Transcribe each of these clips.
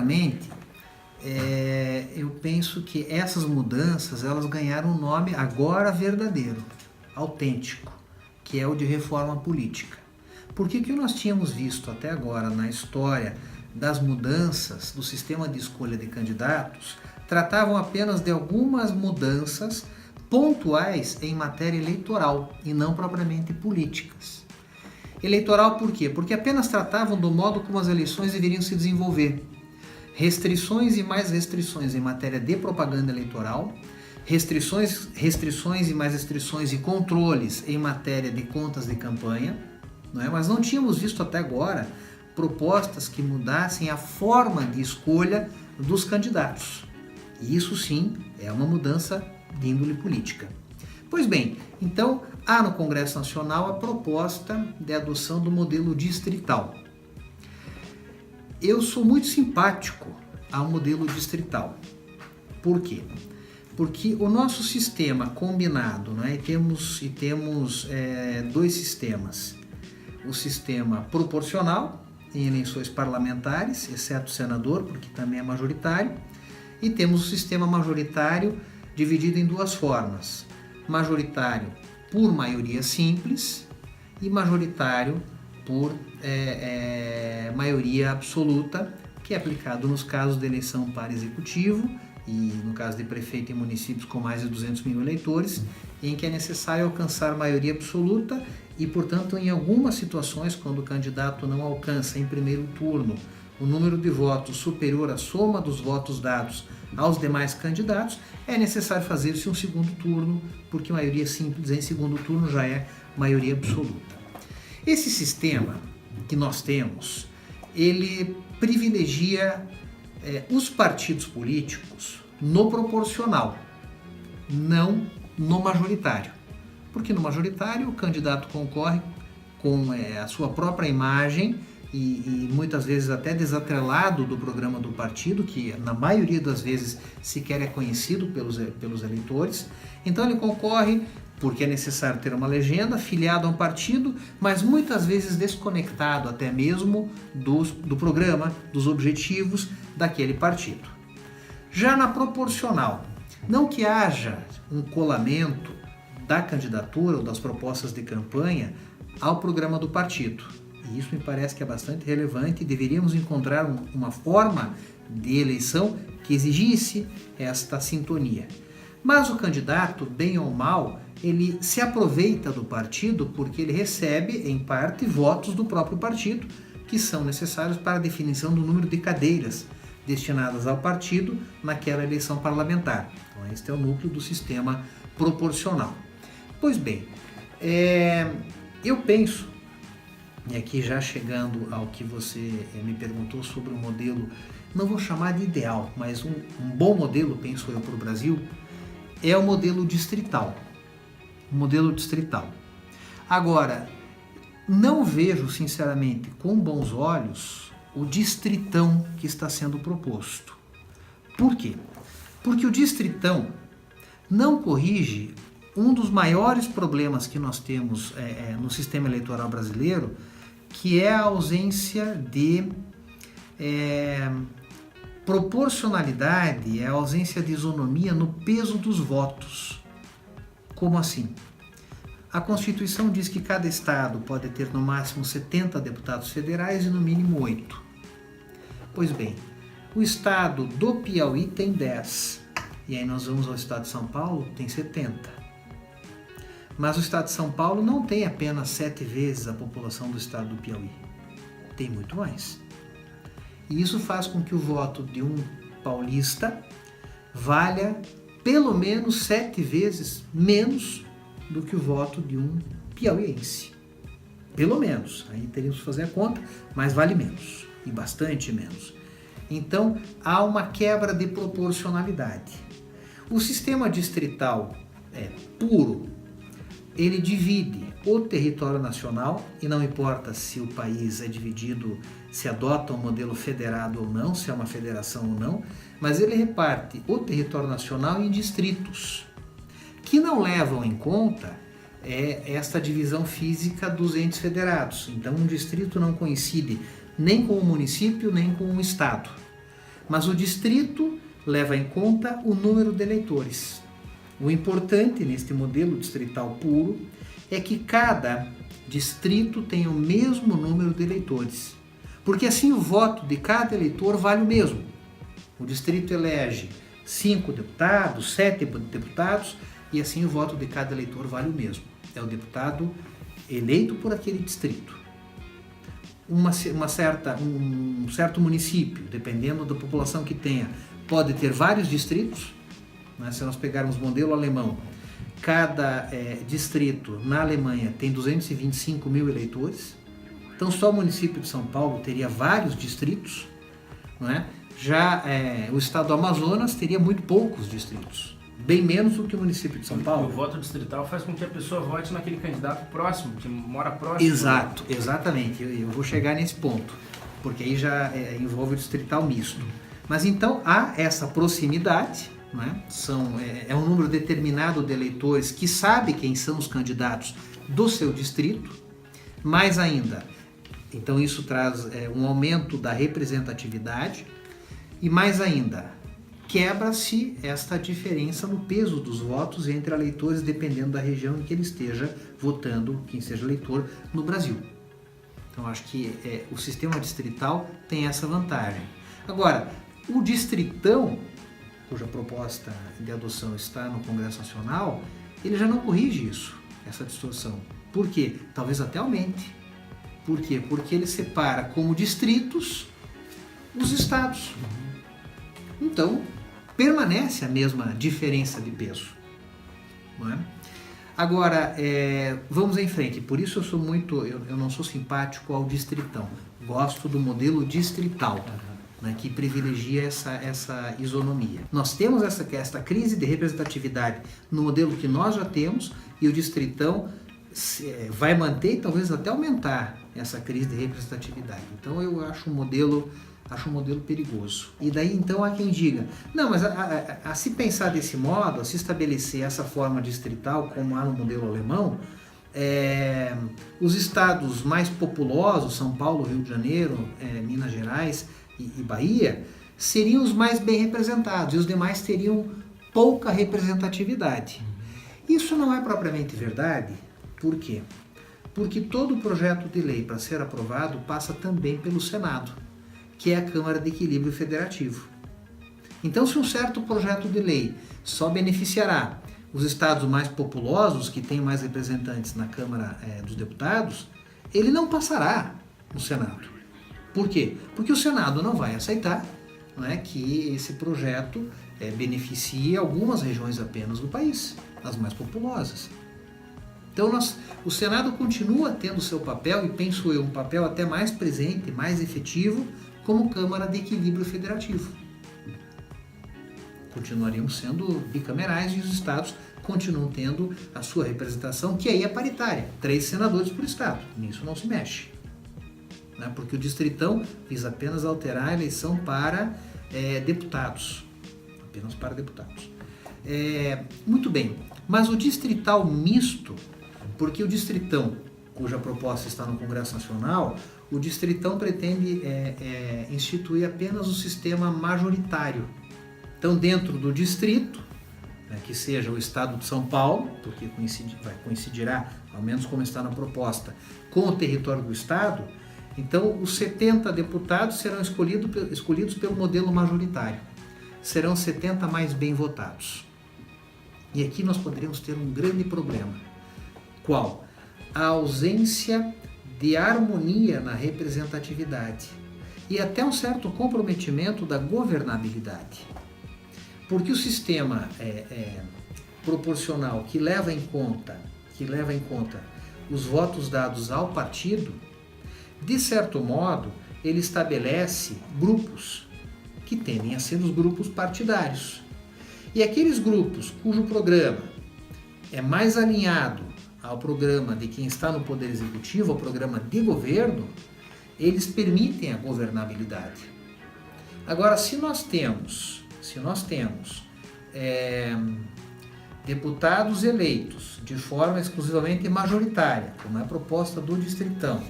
sinceramente, eu penso que essas mudanças elas ganharam um nome agora verdadeiro, autêntico, que é o de reforma política. Porque o que nós tínhamos visto até agora na história das mudanças do sistema de escolha de candidatos tratavam apenas de algumas mudanças pontuais em matéria eleitoral e não propriamente políticas. Eleitoral por quê? Porque apenas tratavam do modo como as eleições deveriam se desenvolver. Restrições e mais restrições em matéria de propaganda eleitoral, restrições e mais restrições e controles em matéria de contas de campanha, não é? Mas não tínhamos visto até agora propostas que mudassem a forma de escolha dos candidatos. E isso sim é uma mudança de índole política. Pois bem, então há no Congresso Nacional a proposta de adoção do modelo distrital. Eu sou muito simpático ao modelo distrital. Por quê? Porque o nosso sistema combinado, né, e temos dois sistemas. O sistema proporcional, em eleições parlamentares, exceto o senador, porque também é majoritário, e temos o sistema majoritário dividido em duas formas. Majoritário por maioria simples e majoritário por maioria absoluta, que é aplicado nos casos de eleição para executivo e no caso de prefeito em municípios com mais de 200 mil eleitores, em que é necessário alcançar maioria absoluta e, portanto, em algumas situações, quando o candidato não alcança em primeiro turno o número de votos superior à soma dos votos dados aos demais candidatos, é necessário fazer-se um segundo turno, porque maioria simples em segundo turno já é maioria absoluta. Esse sistema que nós temos, ele privilegia os partidos políticos no proporcional, não no majoritário. Porque no majoritário o candidato concorre com a sua própria imagem e muitas vezes até desatrelado do programa do partido, que na maioria das vezes sequer é conhecido pelos eleitores. Então ele concorre porque é necessário ter uma legenda, filiado a um partido, mas muitas vezes desconectado até mesmo do programa, dos objetivos daquele partido. Já na proporcional, não que haja um colamento da candidatura ou das propostas de campanha ao programa do partido. E isso me parece que é bastante relevante e deveríamos encontrar uma forma de eleição que exigisse esta sintonia. Mas o candidato, bem ou mal, ele se aproveita do partido porque ele recebe, em parte, votos do próprio partido, que são necessários para a definição do número de cadeiras destinadas ao partido naquela eleição parlamentar. Então, este é o núcleo do sistema proporcional. Pois bem, eu penso, e aqui já chegando ao que você me perguntou sobre o modelo, não vou chamar de ideal, mas um bom modelo, penso eu, para o Brasil, é o modelo distrital. O modelo distrital. Agora, não vejo, sinceramente, com bons olhos, o distritão que está sendo proposto. Por quê? Porque o distritão não corrige um dos maiores problemas que nós temos no sistema eleitoral brasileiro, que é a ausência de proporcionalidade, a ausência de isonomia no peso dos votos. Como assim? A Constituição diz que cada estado pode ter no máximo 70 deputados federais e no mínimo 8. Pois bem, o estado do Piauí tem 10. E aí nós vamos ao estado de São Paulo, tem 70. Mas o estado de São Paulo não tem apenas 7 vezes a população do estado do Piauí. Tem muito mais. E isso faz com que o voto de um paulista valha pelo menos 7 vezes menos do que o voto de um piauiense. Pelo menos. Aí teríamos que fazer a conta, mas vale menos. E bastante menos. Então, há uma quebra de proporcionalidade. O sistema distrital puro, ele divide o território nacional, e não importa se o país é dividido, se adota um modelo federado ou não, se é uma federação ou não, mas ele reparte o território nacional em distritos, que não levam em conta esta divisão física dos entes federados. Então, um distrito não coincide nem com o município, nem com o estado. Mas o distrito leva em conta o número de eleitores. O importante neste modelo distrital puro é que cada distrito tenha o mesmo número de eleitores, porque assim o voto de cada eleitor vale o mesmo. O distrito elege 5 deputados, 7 deputados, e assim o voto de cada eleitor vale o mesmo. É o deputado eleito por aquele distrito. Um certo município, dependendo da população que tenha, pode ter vários distritos, né? Se nós pegarmos o modelo alemão, cada distrito na Alemanha tem 225 mil eleitores, então só o município de São Paulo teria vários distritos, não é? Já o estado do Amazonas teria muito poucos distritos, bem menos do que o município de São Paulo. O voto distrital faz com que a pessoa vote naquele candidato próximo, que mora próximo. Exato, exatamente. Eu vou chegar nesse ponto, porque aí já envolve o distrital misto. Mas então há essa proximidade, não é? É um número determinado de eleitores que sabe quem são os candidatos do seu distrito, mais ainda. Então isso traz um aumento da representatividade e mais ainda, quebra-se esta diferença no peso dos votos entre eleitores dependendo da região em que ele esteja votando, quem seja eleitor no Brasil. Então acho que o sistema distrital tem essa vantagem. Agora, o distritão, cuja proposta de adoção está no Congresso Nacional, ele já não corrige isso, essa distorção. Por quê? Talvez até aumente. Por quê? Porque ele separa como distritos os estados. Então, permanece a mesma diferença de peso. Não é? Agora, vamos em frente. Por isso eu não sou simpático ao distritão. Gosto do modelo distrital, né, que privilegia essa isonomia. Nós temos esta crise de representatividade no modelo que nós já temos, e o distritão vai manter e talvez até aumentar essa crise de representatividade. Então eu acho um modelo perigoso. E daí então há quem diga, não, mas a se pensar desse modo, a se estabelecer essa forma distrital como há no modelo alemão, os estados mais populosos, São Paulo, Rio de Janeiro, Minas Gerais e Bahia, seriam os mais bem representados e os demais teriam pouca representatividade. Isso não é propriamente verdade. Por quê? Porque todo projeto de lei para ser aprovado passa também pelo Senado, que é a Câmara de Equilíbrio Federativo. Então, se um certo projeto de lei só beneficiará os estados mais populosos, que têm mais representantes na Câmara dos Deputados, ele não passará no Senado. Por quê? Porque o Senado não vai aceitar, não é, que esse projeto beneficie algumas regiões apenas do país, as mais populosas. Então o Senado continua tendo seu papel, e penso eu, um papel até mais presente, mais efetivo, como Câmara de Equilíbrio Federativo. Continuariam sendo bicamerais e os estados continuam tendo a sua representação, que aí é paritária, 3 senadores por estado, nisso não se mexe. Né? Porque o distritão visa apenas alterar a eleição para deputados, apenas para deputados. Muito bem, mas o distrital misto, porque o distritão, cuja proposta está no Congresso Nacional, o distritão pretende instituir apenas o sistema majoritário. Então, dentro do distrito, que seja o estado de São Paulo, porque coincidirá, ao menos como está na proposta, com o território do estado, então os 70 deputados serão escolhidos pelo modelo majoritário. Serão 70 mais bem votados. E aqui nós poderíamos ter um grande problema. Qual? A ausência de harmonia na representatividade e até um certo comprometimento da governabilidade. Porque o sistema proporcional que leva em conta os votos dados ao partido, de certo modo, ele estabelece grupos que tendem a ser os grupos partidários. E aqueles grupos cujo programa é mais alinhado ao programa de quem está no Poder Executivo, ao programa de governo, eles permitem a governabilidade. Agora, se nós temos deputados eleitos de forma exclusivamente majoritária, como é a proposta do distritão,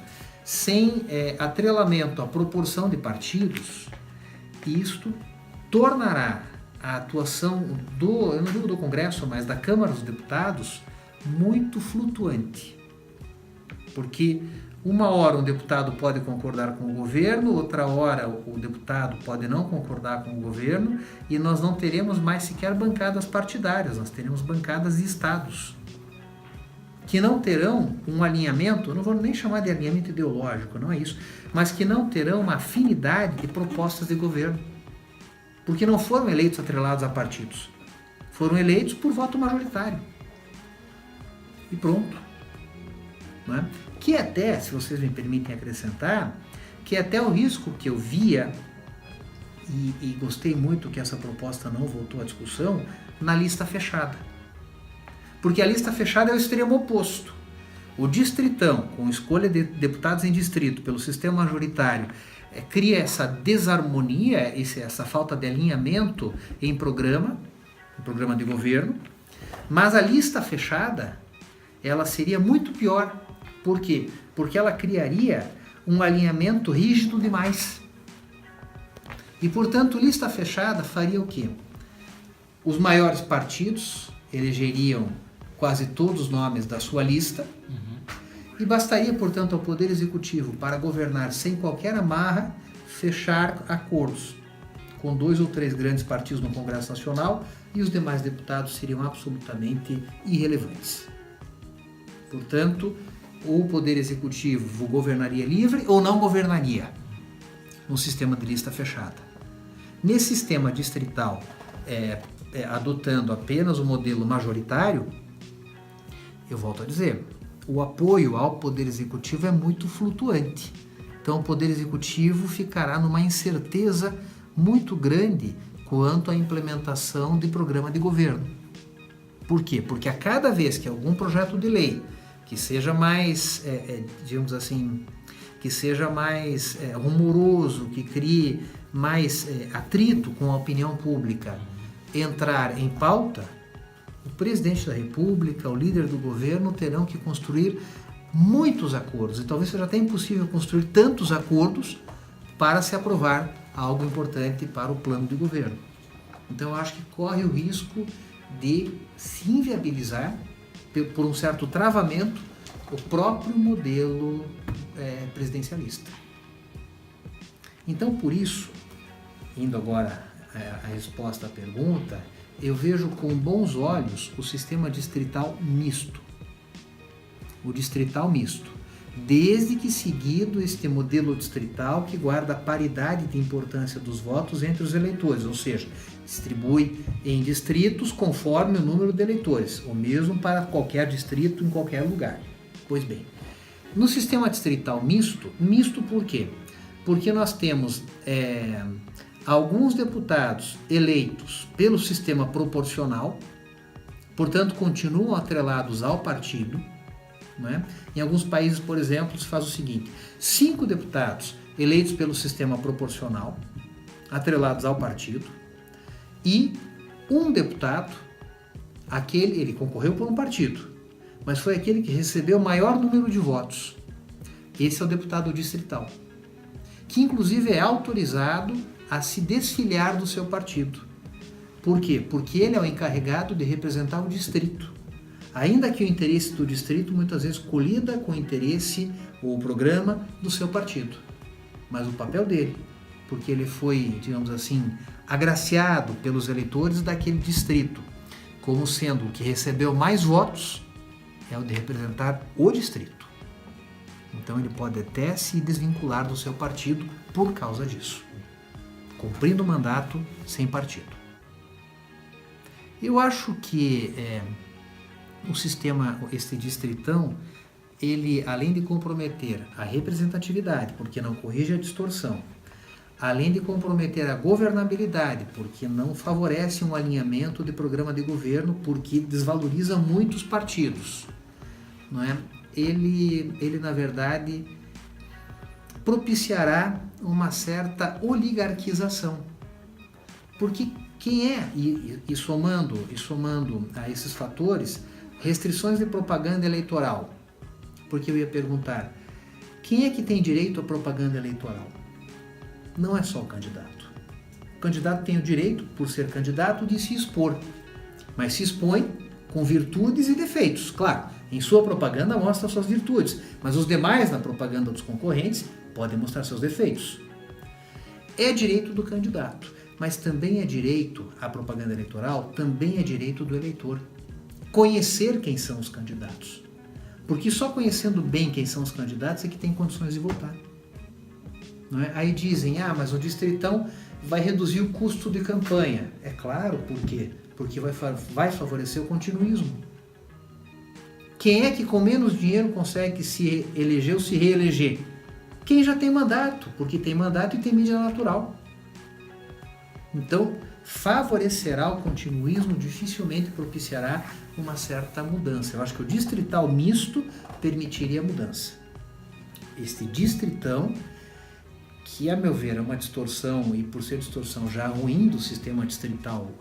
sem atrelamento à proporção de partidos, isto tornará a atuação eu não digo do Congresso, mas da Câmara dos Deputados, muito flutuante. Porque uma hora um deputado pode concordar com o governo, outra hora o deputado pode não concordar com o governo, e nós não teremos mais sequer bancadas partidárias, nós teremos bancadas de estados, que não terão um alinhamento, eu não vou nem chamar de alinhamento ideológico, não é isso, mas que não terão uma afinidade de propostas de governo. Porque não foram eleitos atrelados a partidos, foram eleitos por voto majoritário. E pronto. Não é? Que até, se vocês me permitem acrescentar, que até o risco que eu via, e gostei muito que essa proposta não voltou à discussão, na lista fechada. Porque a lista fechada é o extremo oposto. O distritão, com escolha de deputados em distrito pelo sistema majoritário, cria essa desarmonia, essa falta de alinhamento em programa de governo, mas a lista fechada, ela seria muito pior. Por quê? Porque ela criaria um alinhamento rígido demais. E, portanto, lista fechada faria o quê? Os maiores partidos elegeriam quase todos os nomes da sua lista, e bastaria, portanto, ao Poder Executivo, para governar sem qualquer amarra, fechar acordos com 2 ou 3 grandes partidos no Congresso Nacional, e os demais deputados seriam absolutamente irrelevantes. Portanto, o Poder Executivo governaria livre ou não governaria no sistema de lista fechada. Nesse sistema distrital, adotando apenas o modelo majoritário, eu volto a dizer, o apoio ao Poder Executivo é muito flutuante. Então, o Poder Executivo ficará numa incerteza muito grande quanto à implementação de programa de governo. Por quê? Porque a cada vez que algum projeto de lei que seja mais, digamos assim, que seja mais rumoroso, que crie mais atrito com a opinião pública, entrar em pauta, o presidente da República, o líder do governo terão que construir muitos acordos, e talvez seja até impossível construir tantos acordos para se aprovar algo importante para o plano de governo. Então eu acho que corre o risco de se inviabilizar, por um certo travamento, o próprio modelo presidencialista. Então, por isso, indo agora à resposta à pergunta, eu vejo com bons olhos o sistema distrital misto. O distrital misto. Desde que seguido este modelo distrital que guarda a paridade de importância dos votos entre os eleitores, ou seja, distribui em distritos conforme o número de eleitores, o mesmo para qualquer distrito em qualquer lugar. Pois bem, no sistema distrital misto por quê? Porque nós temos alguns deputados eleitos pelo sistema proporcional, portanto continuam atrelados ao partido, né? Em alguns países, por exemplo, se faz o seguinte: 5 deputados eleitos pelo sistema proporcional, atrelados ao partido, e um deputado, ele concorreu por um partido, mas foi aquele que recebeu o maior número de votos. Esse é o deputado distrital, que inclusive é autorizado a se desfiliar do seu partido. Por quê? Porque ele é o encarregado de representar o distrito. Ainda que o interesse do distrito muitas vezes colida com o interesse ou o programa do seu partido. Mas o papel dele, porque ele foi, digamos assim, agraciado pelos eleitores daquele distrito, como sendo o que recebeu mais votos, é o de representar o distrito. Então ele pode até se desvincular do seu partido por causa disso, cumprindo o mandato sem partido. Eu acho que o sistema, este distritão, ele, além de comprometer a representatividade, porque não corrige a distorção, além de comprometer a governabilidade, porque não favorece um alinhamento de programa de governo, porque desvaloriza muitos partidos, não é? Ele na verdade, propiciará uma certa oligarquização. Porque quem é, e somando a esses fatores, restrições de propaganda eleitoral, porque eu ia perguntar, quem é que tem direito à propaganda eleitoral? Não é só o candidato. candidato tem o direito, por ser candidato, de se expor, mas se expõe com virtudes e defeitos. Claro, em sua propaganda mostra suas virtudes, mas os demais na propaganda dos concorrentes podem mostrar seus defeitos. É direito do candidato, mas também é direito, a propaganda eleitoral também é direito do eleitor. Conhecer quem são os candidatos. Porque só conhecendo bem quem são os candidatos é que tem condições de votar. Não é? Aí dizem, mas o distritão vai reduzir o custo de campanha. É claro, por quê? Porque vai favorecer o continuismo. Quem é que com menos dinheiro consegue se eleger ou se reeleger? Quem já tem mandato, porque tem mandato e tem mídia natural. Então, favorecerá o continuismo, dificilmente propiciará uma certa mudança. Eu acho que o distrital misto permitiria a mudança. Este distritão, que a meu ver é uma distorção, e por ser distorção já ruim do sistema distrital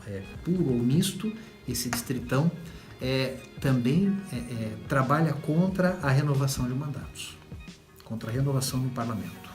puro ou misto, esse distritão também trabalha contra a renovação de mandatos, contra a renovação do parlamento.